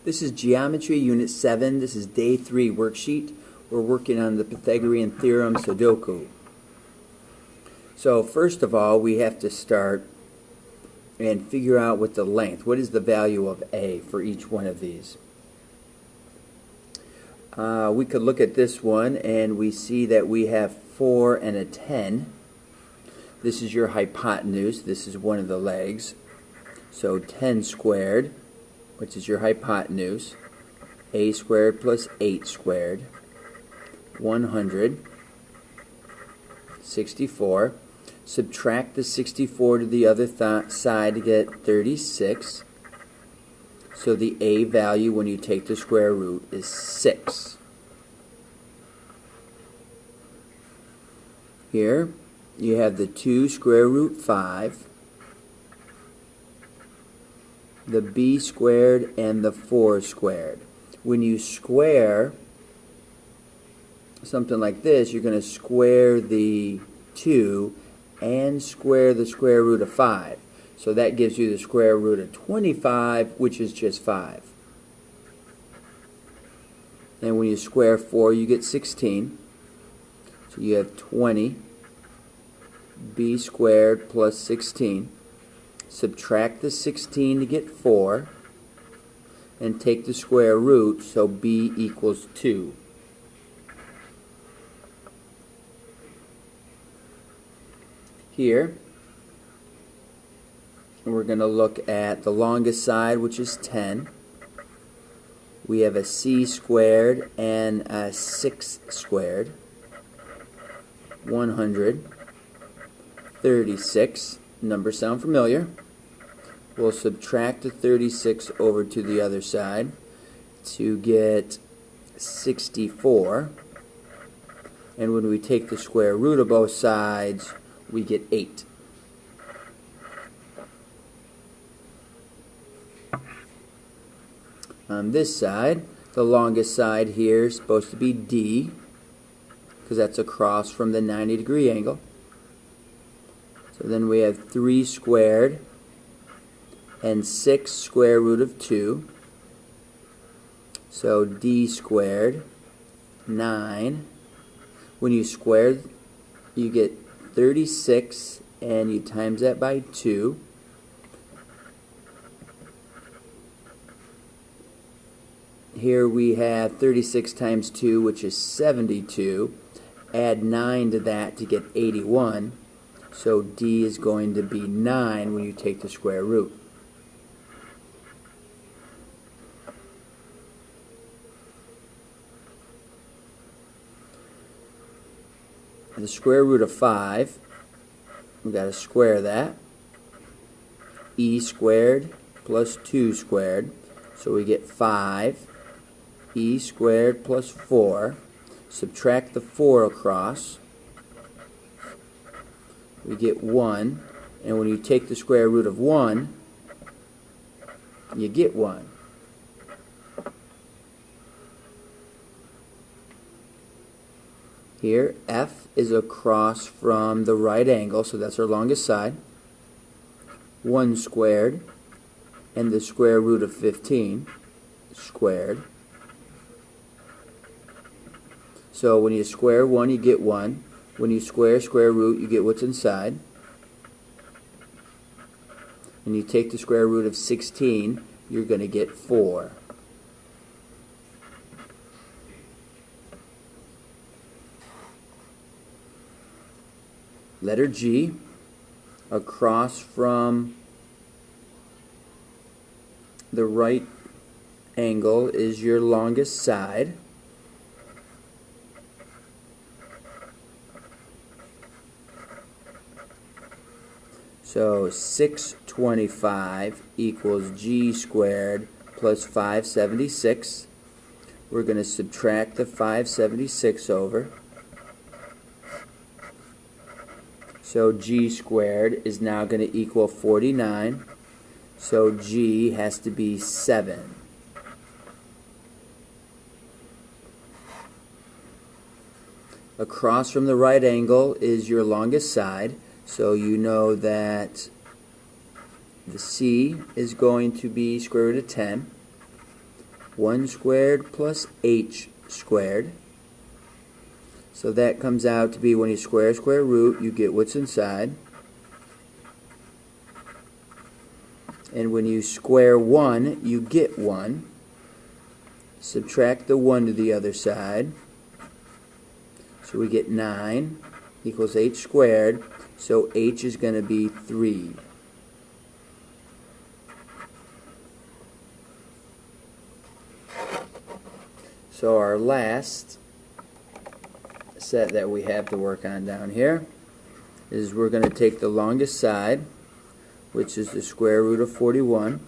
This is Geometry Unit 7. This is Day 3 worksheet. We're working on the Pythagorean Theorem Sudoku. So first of all, we have to start and figure out what the length, what is the value of A for each one of these. We could look at this one and we see that we have 4 and a 10. This is your hypotenuse. This is one of the legs. So 10 squared, which is your hypotenuse, a squared plus 8 squared, 164. Subtract the 64 to the other side to get 36. So the a value when you take the square root is 6. Here you have the 2 square root 5. The b squared and the 4 squared. When you square something like this, you're going to square the 2 and square the square root of 5. So that gives you the square root of 25, which is just 5. And when you square 4, you get 16. So you have 20 b squared plus 16. Subtract the 16 to get 4, and take the square root, so b equals 2. Here, we're going to look at the longest side, which is 10. We have a c squared and a 6 squared, 136. Numbers sound familiar. We'll subtract the 36 over to the other side to get 64. And when we take the square root of both sides, we get 8. On this side, the longest side here is supposed to be D, because that's across from the 90-degree angle. So then we have 3 squared and 6 square root of 2. So d squared, 9. When you square, you get 36, and you times that by 2. Here we have 36 times 2, which is 72. Add 9 to that to get 81. So d is going to be 9 when you take the square root. The square root of 5, we've got to square that. E squared plus 2 squared, so we get 5. E squared plus 4. Subtract the 4 across. We get 1, and when you take the square root of 1, you get 1. Here, F is across from the right angle, so that's our longest side. 1 squared, and the square root of 15 squared. So when you square 1, you get 1. When you square square root, you get what's inside. And you take the square root of 16, you're going to get 4. Letter G, across from the right angle is your longest side. So 625 equals g squared plus 576. We're going to subtract the 576 over. So g squared is now going to equal 49. So g has to be 7. Across from the right angle is your longest side. So you know that the c is going to be square root of 10. 1 squared plus h squared. So that comes out to be, when you square root, you get what's inside. And when you square 1, you get 1. Subtract the 1 to the other side. So we get 9 equals h squared. So h is going to be 3. So our last set that we have to work on down here is we're going to take the longest side, which is the square root of 41,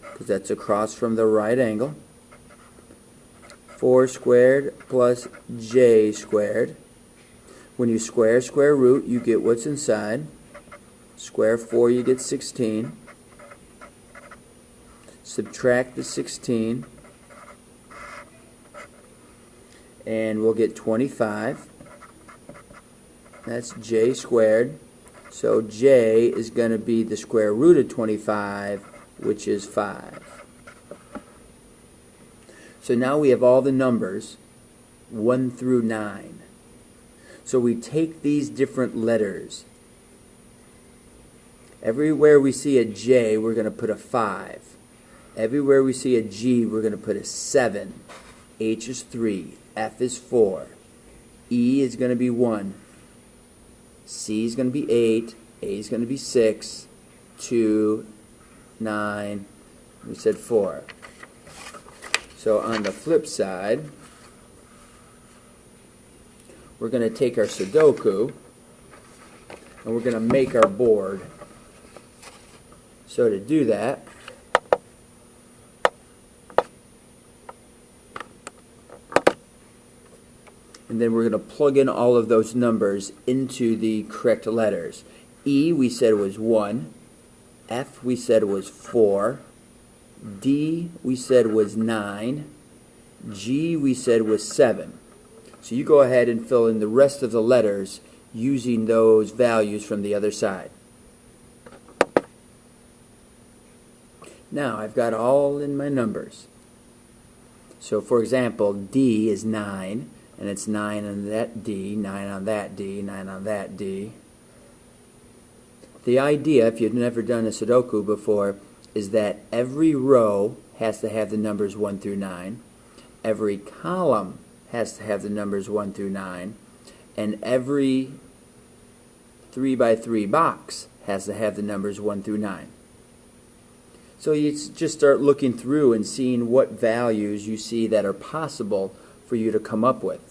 because that's across from the right angle. 4 squared plus j squared. When you square root, you get what's inside. Square 4, you get 16. Subtract the 16, and we'll get 25. That's j squared. So j is going to be the square root of 25, which is 5. So now we have all the numbers 1 through 9. So we take these different letters. Everywhere we see a J, we're going to put a 5. Everywhere we see a G, we're going to put a 7. H is 3. F is 4. E is going to be 1. C is going to be 8. A is going to be 6. 2, 9. We said 4. So on the flip side, we're going to take our Sudoku and we're going to make our board. So to do that, and then we're going to plug in all of those numbers into the correct letters. E we said was 1. F we said was 4. D we said was 9. G we said was 7. So you go ahead and fill in the rest of the letters using those values from the other side. Now I've got all in my numbers. So for example, D is 9, and it's 9 on that D, 9 on that D, 9 on that D. The idea, if you've never done a Sudoku before, is that every row has to have the numbers 1 through 9. Every column has to have the numbers 1 through 9. And every 3 by 3 box has to have the numbers 1 through 9. So you just start looking through and seeing what values you see that are possible for you to come up with.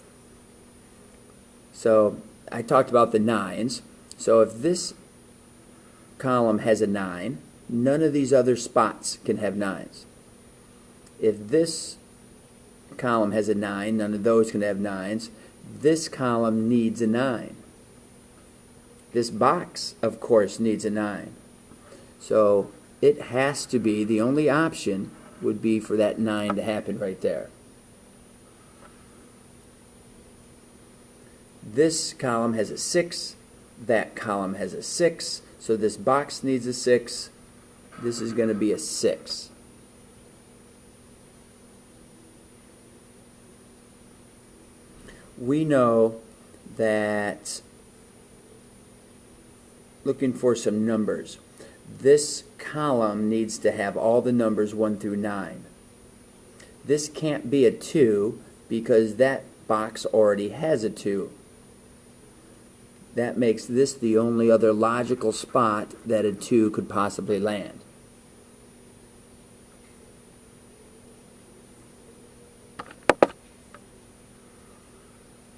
So I talked about the 9s. So if this column has a 9, none of these other spots can have 9s. If this column has a 9, none of those can have 9s. This column needs a 9. This box, of course, needs a 9. So it has to be, the only option would be for that 9 to happen right there. This column has a 6. That column has a 6. So this box needs a 6. This is going to be a 6. We know that, looking for some numbers, this column needs to have all the numbers 1 through 9. This can't be a 2 because that box already has a 2. That makes this the only other logical spot that a 2 could possibly land.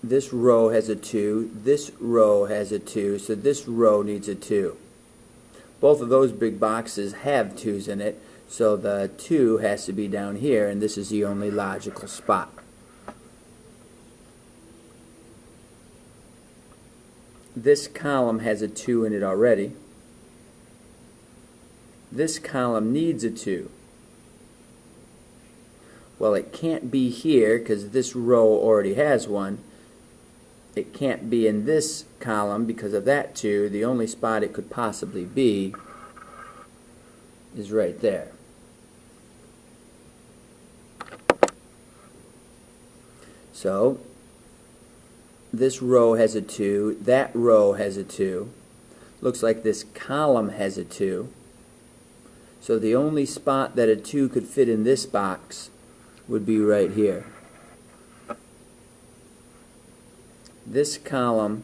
This row has a 2, this row has a 2, so this row needs a 2. Both of those big boxes have 2's in it, so the 2 has to be down here, and this is the only logical spot. This column has a 2 in it already. This column needs a 2. Well, it can't be here because this row already has one. It can't be in this column because of that 2. The only spot it could possibly be is right there. So this row has a 2, that row has a 2. Looks like this column has a 2. So the only spot that a 2 could fit in this box would be right here. This column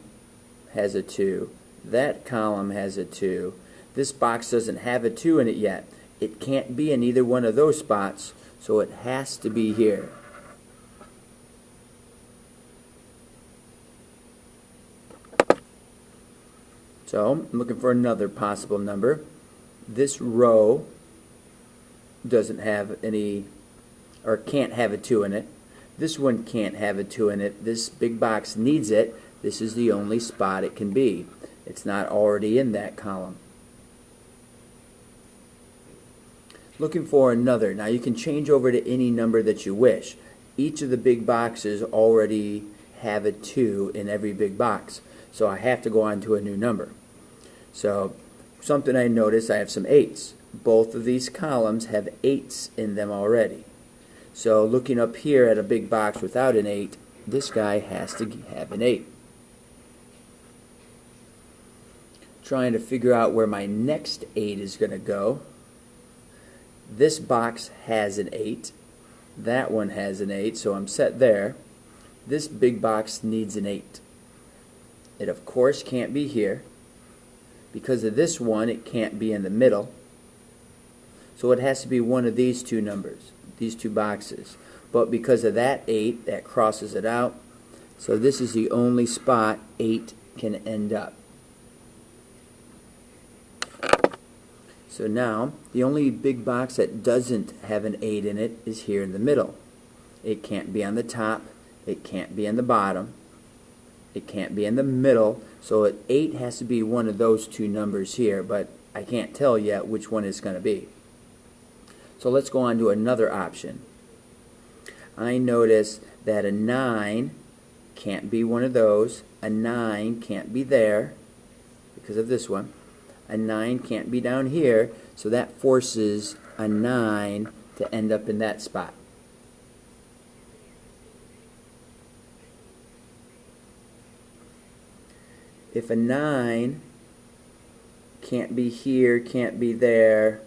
has a 2. That column has a 2. This box doesn't have a 2 in it yet. It can't be in either one of those spots, so it has to be here. So I'm looking for another possible number. This row doesn't have any, or can't have a 2 in it. This one can't have a 2 in it. This big box needs it. This is the only spot it can be. It's not already in that column. Looking for another. Now you can change over to any number that you wish. Each of the big boxes already have a 2 in every big box. So I have to go on to a new number. So something I noticed, I have some 8s. Both of these columns have 8s in them already. So looking up here at a big box without an 8, this guy has to have an 8. Trying to figure out where my next 8 is going to go. This box has an 8. That one has an 8, so I'm set there. This big box needs an 8. It of course can't be here. Because of this one, it can't be in the middle. So it has to be one of these two numbers, these two boxes. But because of that 8, that crosses it out. So this is the only spot 8 can end up. So now, the only big box that doesn't have an 8 in it is here in the middle. It can't be on the top. It can't be on the bottom. It can't be in the middle. So 8 has to be one of those two numbers here, but I can't tell yet which one it's going to be. So let's go on to another option. I notice that a 9 can't be one of those. A 9 can't be there because of this one. A 9 can't be down here, so that forces a 9 to end up in that spot. If a 9 can't be here, can't be there,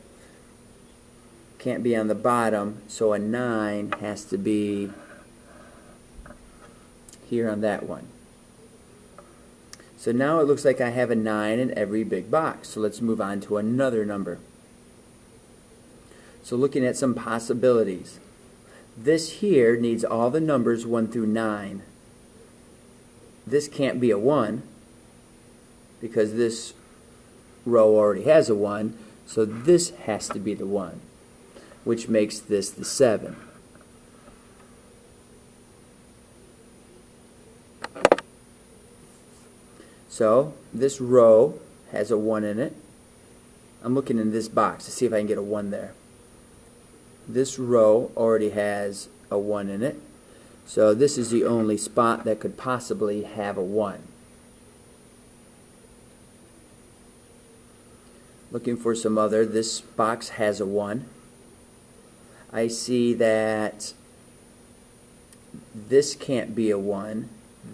can't be on the bottom, so a 9 has to be here on that one. So now it looks like I have a 9 in every big box. So let's move on to another number. So looking at some possibilities. This here needs all the numbers 1 through 9. This can't be a 1 because this row already has a 1. So this has to be the 1, which makes this the 7. So this row has a 1 in it. I'm looking in this box to see if I can get a 1 there. This row already has a 1 in it. So this is the only spot that could possibly have a 1. Looking for some other. This box has a 1. I see that this can't be a 1.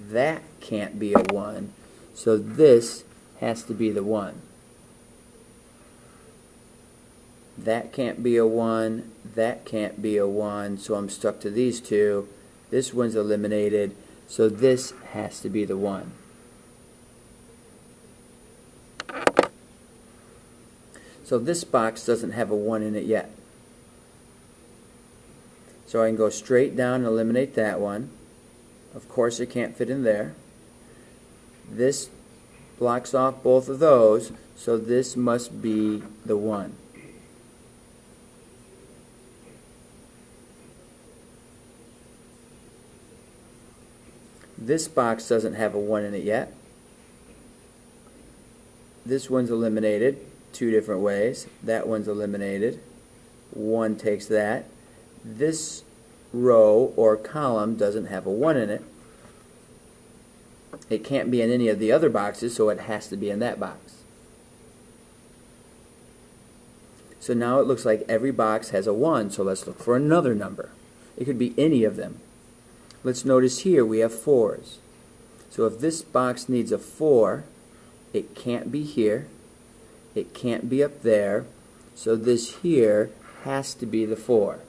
That can't be a 1. So this has to be the 1. That can't be a 1. That can't be a 1. So I'm stuck to these two. This one's eliminated. So this has to be the 1. So this box doesn't have a 1 in it yet. So I can go straight down and eliminate that one. Of course it can't fit in there. This blocks off both of those, so this must be the 1. This box doesn't have a 1 in it yet. This one's eliminated two different ways. That one's eliminated. 1 takes that. This row or column doesn't have a 1 in it. It can't be in any of the other boxes, so it has to be in that box. So now it looks like every box has a 1, so let's look for another number. It could be any of them. let's notice here we have 4s. So if this box needs a 4, it can't be here, it can't be up there, so this here has to be the 4.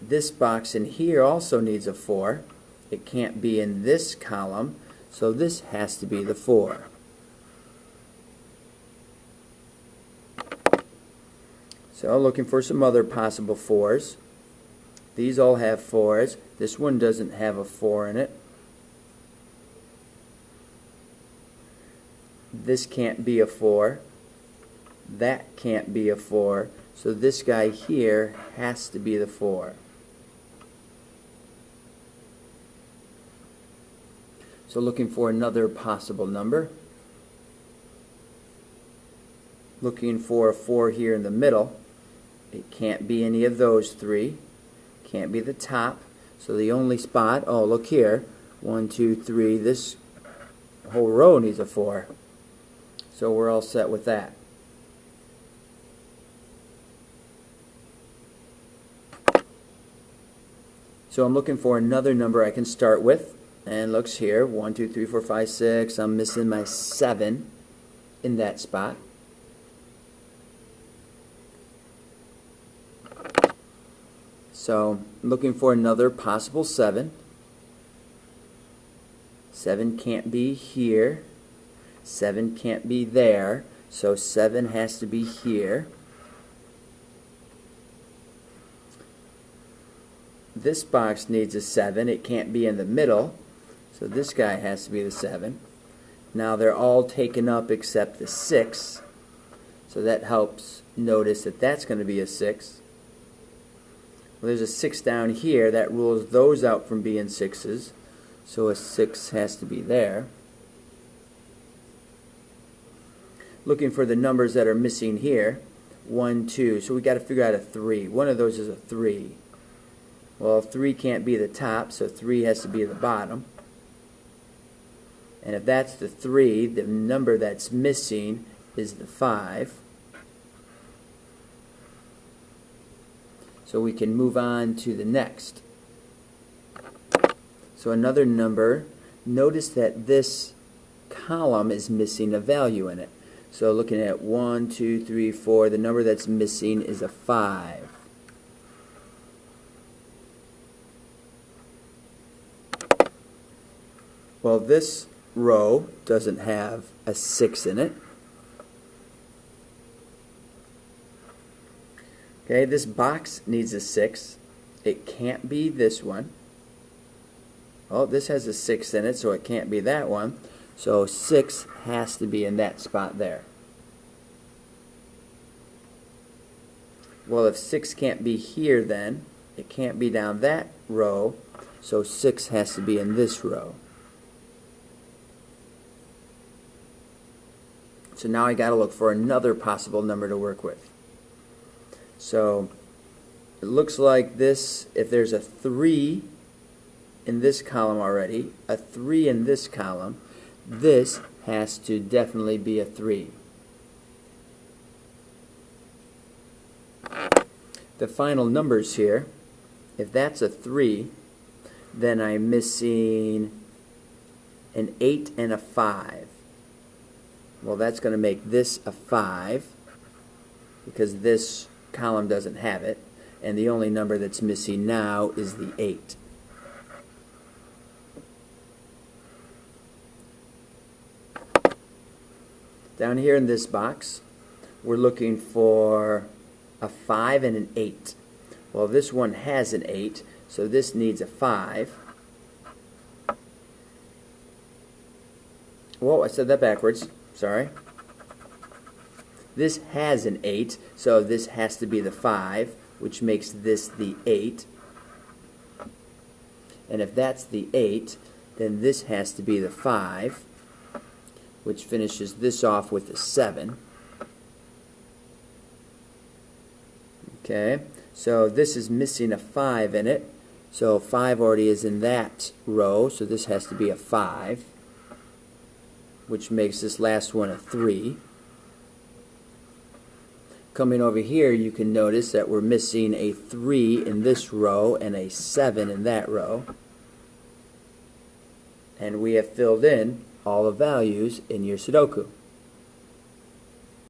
This box in here also needs a 4. It can't be in this column, so this has to be the 4. So looking for some other possible 4s. These all have 4s. This one doesn't have a 4 in it. This can't be a 4. That can't be a 4. So this guy here has to be the 4. So looking for another possible number. Looking for a 4 here in the middle. It can't be any of those 3. Can't be the top. So the only spot, oh look here, 1, 2, 3, this whole row needs a 4. So we're all set with that. So I'm looking for another number I can start with. And looks here, 1, 2, 3, 4, 5, 6. I'm missing my 7 in that spot. So I'm looking for another possible 7. 7 can't be here. 7 can't be there. So 7 has to be here. This box needs a 7. It can't be in the middle. So this guy has to be the 7. Now they're all taken up except the 6. So that helps notice that that's going to be a 6. Well, there's a 6 down here. That rules those out from being 6s. So a 6 has to be there. Looking for the numbers that are missing here. 1, 2. So we got to figure out a 3. One of those is a 3. Well, 3 can't be the top, so 3 has to be the bottom. And if that's the 3, the number that's missing is the 5. So we can move on to the next. So another number, notice that this column is missing a value in it. So looking at 1, 2, 3, 4, the number that's missing is a 5. Well, this row doesn't have a 6 in it. Okay, this box needs a 6. It can't be this one. Oh, this has a 6 in it, so it can't be that one. So 6 has to be in that spot there. Well, if 6 can't be here, then it can't be down that row, so 6 has to be in this row. So now I got to look for another possible number to work with. So it looks like this, if there's a 3 in this column already, a 3 in this column, this has to definitely be a 3. The final numbers here, if that's a 3, then I'm missing an 8 and a 5. Well, that's going to make this a 5 because this column doesn't have it, and the only number that's missing now is the 8. Down here in this box, we're looking for a 5 and an 8. Well, this one has an 8, so this needs a 5. Whoa, I said that backwards. Sorry. This has an 8, so this has to be the 5, which makes this the 8. And if that's the 8, then this has to be the 5, which finishes this off with a 7. Okay, so this is missing a 5 in it, so 5 already is in that row, so this has to be a 5, which makes this last one a 3. Coming over here, you can notice that we're missing a 3 in this row and a 7 in that row. And we have filled in all the values in your Sudoku.